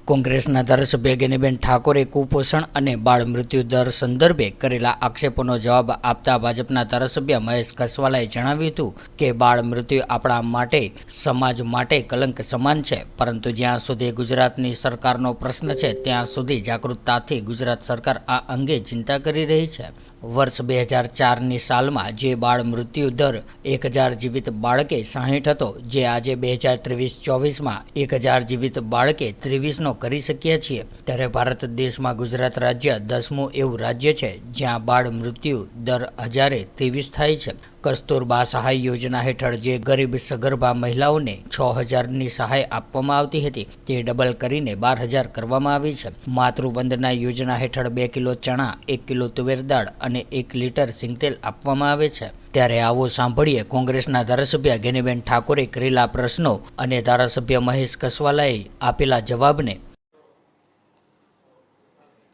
કોંગ્રેસના ધારાસભ્ય ગેનીબેન ઠાકોરે કુપોષણ અને બાળ મૃત્યુ દર સંદર્ભે કરેલા આક્ષેપોનો જવાબ આપતા ભાજપના ધારાસભ્ય મહેશ કસવાલાએ જણાવ્યું હતું કે બાળ મૃત્યુ આપણા માટે સમાજ માટે કલંક સમાન છે, પરંતુ જ્યાં સુધી ગુજરાતની સરકારનો પ્રશ્ન છે ત્યાં સુધી જાગૃતતાથી ગુજરાત સરકાર આ અંગે ચિંતા કરી રહી છે। વર્ષ 2004ની સાલમાં જે બાળ મૃત્યુ દર 1000 જીવિત બાળકે 60 હતો, જે આજે 2023-24માં 1000 જીવિત બાળકે 23નો કરી શક્યા છીએ, ત્યારે ભારત દેશમાં ગુજરાત રાજ્ય 10મું એવું રાજ્ય છે જ્યાં બાળ મૃત્યુ દર 1023 થાય છે। કસ્તુરબા સહાય યોજના હેઠળ જે ગરીબ સગર્ભા મહિલાઓને 6000ની સહાય આપવામાં આવતી હતી તે ડબલ કરીને 12000 કરવામાં આવી છે। માતૃવંદના યોજના હેઠળ 2 કિલો ચણા, 1 કિલો તુવેર દાળ અને 1 લીટર સિંગતેલ આપવામાં આવે છે। ત્યારે આવો સાંભળીએ કોંગ્રેસના ધારાસભ્ય ગેનીબેન ઠાકોરે કરેલા પ્રશ્નો અને ધારાસભ્ય મહેશ કસવાલાએ આપેલા જવાબને।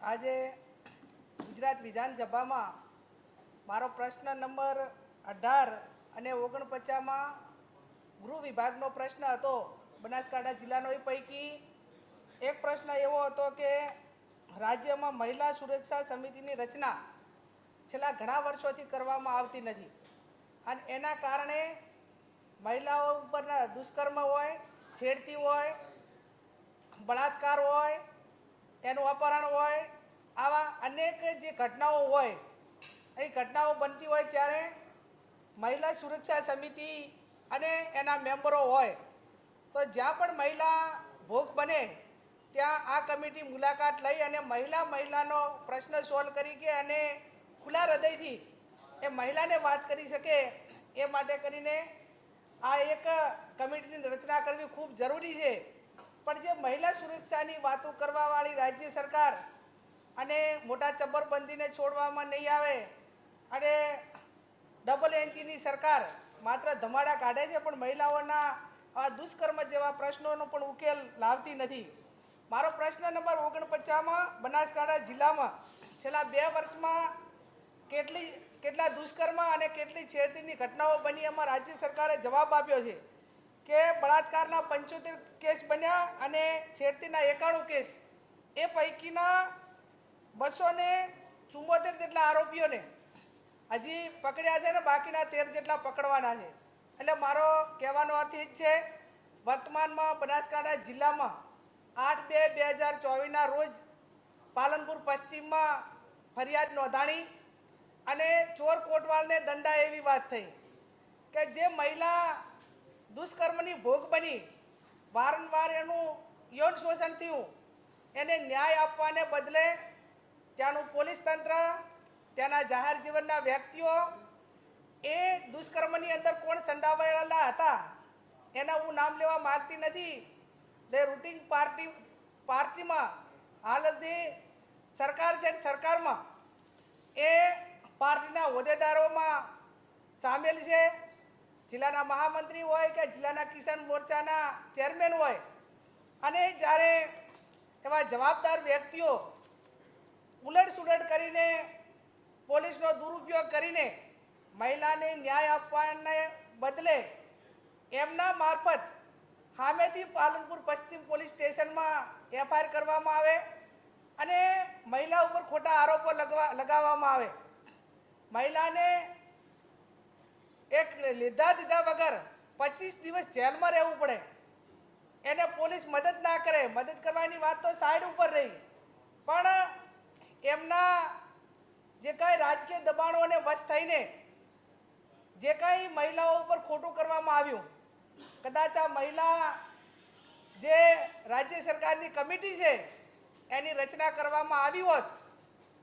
આજે ગુજરાત વિધાનસભામાં મારો પ્રશ્ન નંબર 18 અને 49માં ગૃહ વિભાગનો પ્રશ્ન હતો। બનાસકાંઠા જિલ્લાનો એ પૈકી એક પ્રશ્ન એવો હતો કે રાજ્યમાં મહિલા સુરક્ષા સમિતિની રચના છેલ્લા ઘણા વર્ષોથી કરવામાં આવતી નથી અને એના કારણે મહિલાઓ ઉપરના દુષ્કર્મ હોય, છેડતી હોય, બળાત્કાર હોય, એનું અપહરણ હોય, આવા અનેક જે ઘટનાઓ હોય એ ઘટનાઓ બનતી હોય ત્યારે મહિલા સુરક્ષા સમિતિ અને એના મેમ્બરો હોય તો જ્યાં પણ મહિલા ભોગ બને ત્યાં આ કમિટી મુલાકાત લઈ અને મહિલાનો પ્રશ્ન સોલ્વ કરી કે અને ખુલ્લા હૃદયથી એ મહિલાને વાત કરી શકે એ માટે કરીને આ એક કમિટીની રચના કરવી ખૂબ જરૂરી છે। પણ જે મહિલા સુરક્ષાની વાતો કરવાવાળી રાજ્ય સરકાર અને મોટા ચબ્બરબંધીને છોડવામાં નહીં આવે અને ડબલ એન્ચીની સરકાર માત્ર ધમાડા કાઢે છે પણ મહિલાઓના આ દુષ્કર્મ જેવા પ્રશ્નોનો પણ ઉકેલ લાવતી નથી। મારો પ્રશ્ન નંબર 49માં બનાસકાંઠા જિલ્લામાં છેલ્લા 2 વર્ષમાં કેટલા દુષ્કર્મ અને કેટલી છેડતીની ઘટનાઓ બની એમાં રાજ્ય સરકારે જવાબ આપ્યો છે કે બળાત્કારના 75 કેસ બન્યા અને છેડતીના 91 કેસ, એ પૈકીના 274 જેટલા આરોપીઓને હજી પકડ્યા છે ને બાકીના 13 જેટલા પકડવાના છે। એટલે મારો કહેવાનો અર્થ એ જ છે, વર્તમાનમાં બનાસકાંઠા જિલ્લામાં 8/2/2024ના રોજ પાલનપુર પશ્ચિમમાં ફરિયાદ નોંધાણી અને ચોર કોટવાલને દંડાય એવી વાત થઈ કે જે મહિલા દુષ્કર્મની ભોગ બની, વારંવાર એનું યૌન શોષણ થયું, એને ન્યાય આપવાને બદલે ત્યાંનું પોલીસ તંત્ર, ત્યાંના જાહેર જીવનના વ્યક્તિઓ એ દુષ્કર્મની અંદર કોણ સંડોવાયેલા હતા એના હું નામ લેવા માગતી નથી, તે રૂટિંગ પાર્ટીમાં હાલ જે સરકાર છે સરકારમાં એ પાર્ટીના હોદ્દેદારોમાં સામેલ છે। જિલ્લાના મહામંત્રી હોય કે જિલ્લાના કિસાન મોરચાના ચેરમેન હોય અને જ્યારે એવા જવાબદાર વ્યક્તિઓ ઉલટસુલટ કરીને પોલીસનો દુરુપયોગ કરીને મહિલાને ન્યાય આપવાને બદલે એમના મારફત સામેથી પાલનપુર પશ્ચિમ પોલીસ સ્ટેશનમાં FIR કરવામાં આવે અને મહિલા ઉપર ખોટા આરોપો લગાવવામાં આવે, મહિલાને એક લીધા દીધા વગર 25 દિવસ જેલમાં રહેવું પડે, એને પોલીસ મદદ ના કરે, મદદ કરવાની વાત તો સાઈડ ઉપર રહી, પણ એમના જે કાંઈ રાજકીય દબાણોને વશ થઈને જે કાંઈ મહિલાઓ ઉપર ખોટું કરવામાં આવ્યું, કદાચ આ મહિલા જે રાજ્ય સરકારની કમિટી છે એની રચના કરવામાં આવી હોત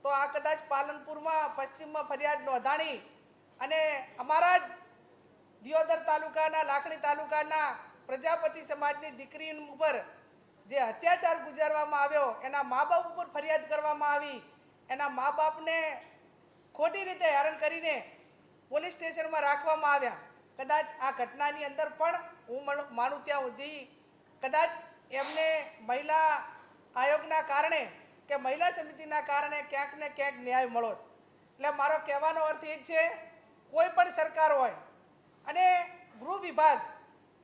તો આ કદાચ પાલનપુરમાં પશ્ચિમમાં ફરિયાદ નોંધાણી અને અમારા જ દિયોદર તાલુકાના, લાખણી તાલુકાના પ્રજાપતિ સમાજની દીકરી ઉપર જે અત્યાચાર ગુજારવામાં આવ્યો એના મા બાપ ઉપર ફરિયાદ કરવામાં આવી, એના મા બાપને ખોટી રીતે હેરાન કરીને પોલીસ સ્ટેશનમાં રાખવામાં આવ્યા। કદાચ આ ઘટનાની અંદર પણ હું માનું ત્યાં સુધી કદાચ એમને મહિલા આયોગના કારણે કે મહિલા સમિતિના કારણે ક્યાંક ને ક્યાંક ન્યાય મળો। એટલે મારો કહેવાનો અર્થ એ જ છે, કોઈ પણ સરકાર હોય અને ગૃહ વિભાગ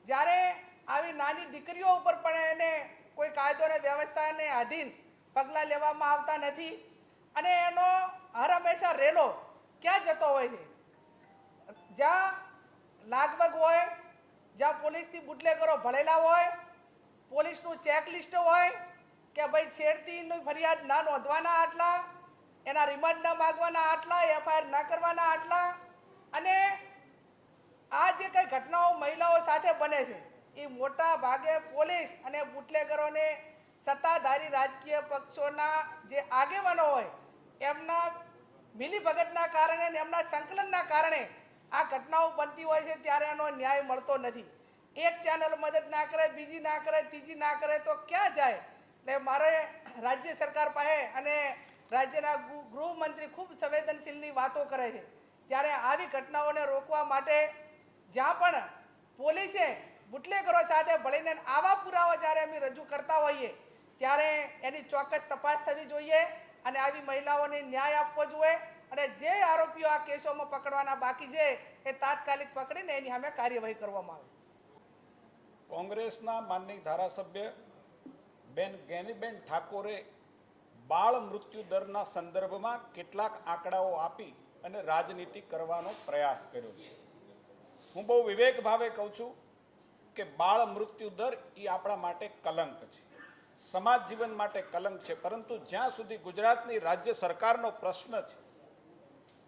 જ્યારે આવી નાની દીકરીઓ ઉપર પણ એને કોઈ કાયદો અને વ્યવસ્થાને આધીન પગલાં લેવામાં આવતા નથી અને એનો હર હંમેશા રેલો ક્યાં જતો હોય છે, જ્યાં લાગવગ હોય, જ્યાં પોલીસથી બુટલેગરો ભળેલા હોય, પોલીસનું ચેકલિસ્ટ હોય કે ભાઈ છેડતીની ફરિયાદ ના નોંધવાના આટલા, એના રિમાન્ડ ના માગવાના આટલા, એફઆઈઆર ના કરવાના આટલા, અને આ જે કંઈ ઘટનાઓ મહિલાઓ સાથે બને છે એ મોટા ભાગે પોલીસ અને બુટલેગરોને સત્તાધારી રાજકીય પક્ષોના જે આગેવાનો હોય એમના મિલીભગતના કારણે અને એમના સંકલનના કારણે આ ઘટનાઓ બનતી હોય છે, ત્યારે એનો ન્યાય મળતો નથી. એક ચેનલ મદદ ના કરે, બીજી ના કરે, ત્રીજી ના કરે તો ક્યાં જાય? એટલે મારે રાજ્ય સરકાર પાસે અને રાજ્યના ગૃહમંત્રી ખૂબ સંવેદનશીલની વાતો કરે છે, ત્યારે આવી ઘટનાઓને રોકવા માટે જ્યાં પણ પોલીસે બુટલેગરો સાથે ભળીને આવા પુરાવા જ્યારે અમે રજૂ કરતા હોઈએ ત્યારે એની ચોક્કસ તપાસ થવી જોઈએ અને આવી મહિલાઓને ન્યાય આપવો જોઈએ અને જે આરોપીઓ આ કેસોમાં પકડવાના બાકી છે એ તાત્કાલિક પકડીને એની સામે કાર્યવાહી કરવામાં આવે. કોંગ્રેસના માનનીય ધારાસભ્ય બેન ગેનીબેન ઠાકોરે બાળ મૃત્યુ દરના સંદર્ભમાં કેટલાક આંકડાઓ આપી અને રાજનીતિ કરવાનો પ્રયાસ કર્યો છે. હું બહુ વિવેક ભાવે કહું છું કે બાળ મૃત્યુ દર એ આપણા માટે કલંક છે, સમાજ જીવન માટે કલંક છે, પરંતુ જ્યાં સુધી ગુજરાતની રાજ્ય સરકારનો પ્રશ્ન છે,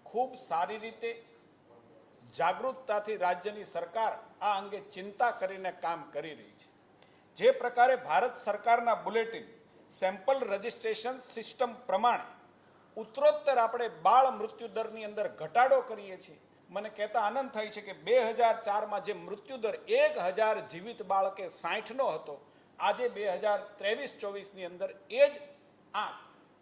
ખૂબ સારી રીતે જાગૃતતાથી રાજ્યની સરકાર આ અંગે ચિંતા કરીને કામ કરી રહી છે. જે પ્રકારે ભારત સરકારના બુલેટિન સેમ્પલ રજિસ્ટ્રેશન સિસ્ટમ પ્રમાણે ઉત્તરોત્તર આપણે બાળ મૃત્યુ દરની અંદર ઘટાડો કરીએ છીએ, મને કહેતા આનંદ થાય છે કે 2004માં જે મૃત્યુ દર 1000 જીવિત બાળકે 60નો હતો, આજે 2023-24ની અંદર એ જ આંક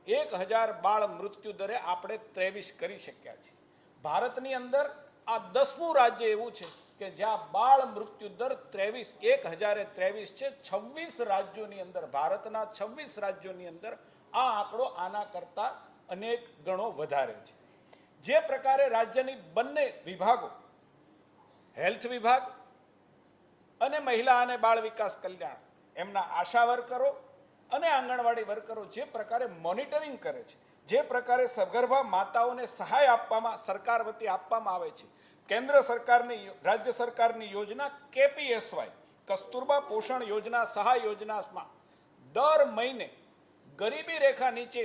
1000 બાળ મૃત્યુ દરે આપણે 23 કરી શક્યા છીએ. ભારતની અંદર આ 10મું રાજ્ય એવું છે કે જ્યાં બાળ મૃત્યુ દર 1023 છે. 26 રાજ્યોની અંદર, ભારતના 26 રાજ્યોની અંદર આ આંકડો આના કરતાં અનેક ગણો વધારે છે. જે પ્રકારે રાજ્યની બંને વિભાગો, હેલ્થ વિભાગ અને મહિલા અને બાળ વિકાસ કલ્યાણ, એમના આશા વર્કરો અને આંગણવાડી વર્કરો જે પ્રકારે મોનિટરિંગ કરે છે, જે પ્રકારે સગર્ભા માતાઓને સહાય આપવામાં સરકાર વતી આપવામાં આવે છે, કેન્દ્ર સરકારની રાજ્ય સરકારની યોજના KPSY કસ્તુરબા પોષણ યોજના સહાય યોજનામાં દર મહિને ગરીબી રેખા નીચે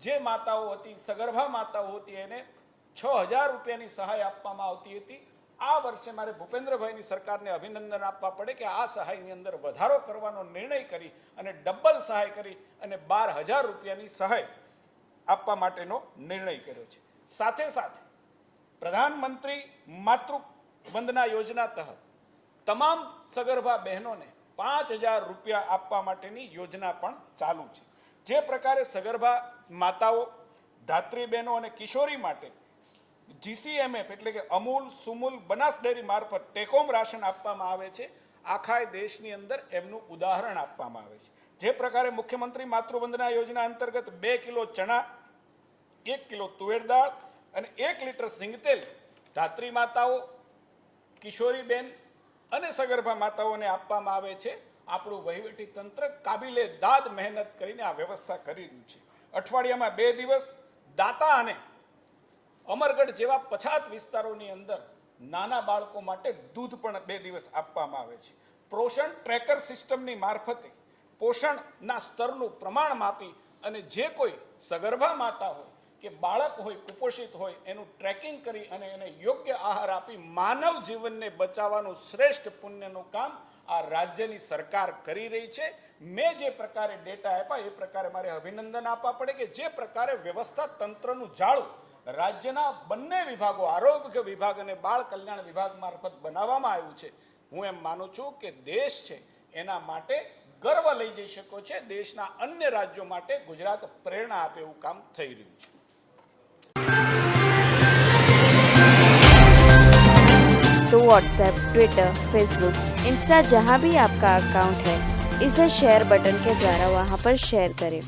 જે માતાઓ હતી, સગર્ભા માતાઓ હતી, એને 6000 રૂપિયાની સહાય આપવામાં આવતી હતી. આ વર્ષે મારે ભૂપેન્દ્રભાઈની સરકારને અભિનંદન આપવા પડે કે આ સહાયની અંદર વધારો કરવાનો નિર્ણય કરી અને ડબલ સહાય કરી અને 12000 રૂપિયાની સહાય આપવા માટેનો નિર્ણય કર્યો છે. સાથે સાથે પ્રધાનમંત્રી માતૃ વંદના યોજના તહત તમામ સગર્ભા બહેનોને 5000 રૂપિયા આપવા માટેની યોજના પણ ચાલુ છે. જે પ્રકારે સગર્ભા માતાઓ, ધાત્રી બહેનો અને કિશોરી માટે GCMF એટલે કે અમૂલ, સુમૂલ, બનાસ ડેરી મારફત ટેકોમ રાશન આપવામાં આવે છે. આખા દેશની અંદર એમનું ઉદાહરણ આપવામાં આવે છે. જે પ્રકારે મુખ્યમંત્રી માતૃવંદના યોજના અંતર્ગત 2 કિલો ચણા, 1 કિલો તુવેર દાળ અને 1 લીટર સિંગતેલ ધાત્રી માતાઓ, કિશોરી બેન અને સગર્ભા માતાઓને આપવામાં આવે છે. આપણું વહીવટી તંત્ર કાબિલે દાદ મહેનત કરીને આ વ્યવસ્થા કરી રહ્યું છે. અઠવાડિયામાં 2 દિવસ દાતા અને અમરગઢ જેવા પછાત વિસ્તારોની અંદર નાના બાળકો માટે દૂધ પણ 2 દિવસ આપવામાં આવે છે. પોષણ ટ્રેકર સિસ્ટમની મારફતે પોષણના સ્તરનું પ્રમાણ માપી અને જે કોઈ સગર્ભા માતા હોય કે બાળક હોય, કુપોષિત હોય, એનું ટ્રેકિંગ કરી અને એને યોગ્ય આહાર આપી માનવ જીવનને બચાવવાનું શ્રેષ્ઠ પુણ્યનું કામ આ રાજ્યની સરકાર કરી રહી છે. મેં જે પ્રકારે ડેટા આપ્યા એ પ્રકારે મારે અભિનંદન આપવા પડે કે જે પ્રકારે વ્યવસ્થા તંત્રનું જાળું રાજ્યના બંને વિભાગો, આરોગ્ય વિભાગ અને બાળ કલ્યાણ વિભાગ મારફત બનાવવામાં આવ્યું છે. હું એમ માનું છું કે દેશ છે એના માટે ગર્વ લઈ જઈ શકો છે. દેશના અન્ય રાજ્યો માટે ગુજરાત પ્રેરણા આપે એવું કામ થઈ રહ્યું છે. तो व्हाट्सएप, ट्विटर, फेसबुक, इंस्टा जहाँ भी आपका अकाउंट है, इसे शेयर बटन के द्वारा वहाँ पर शेयर करें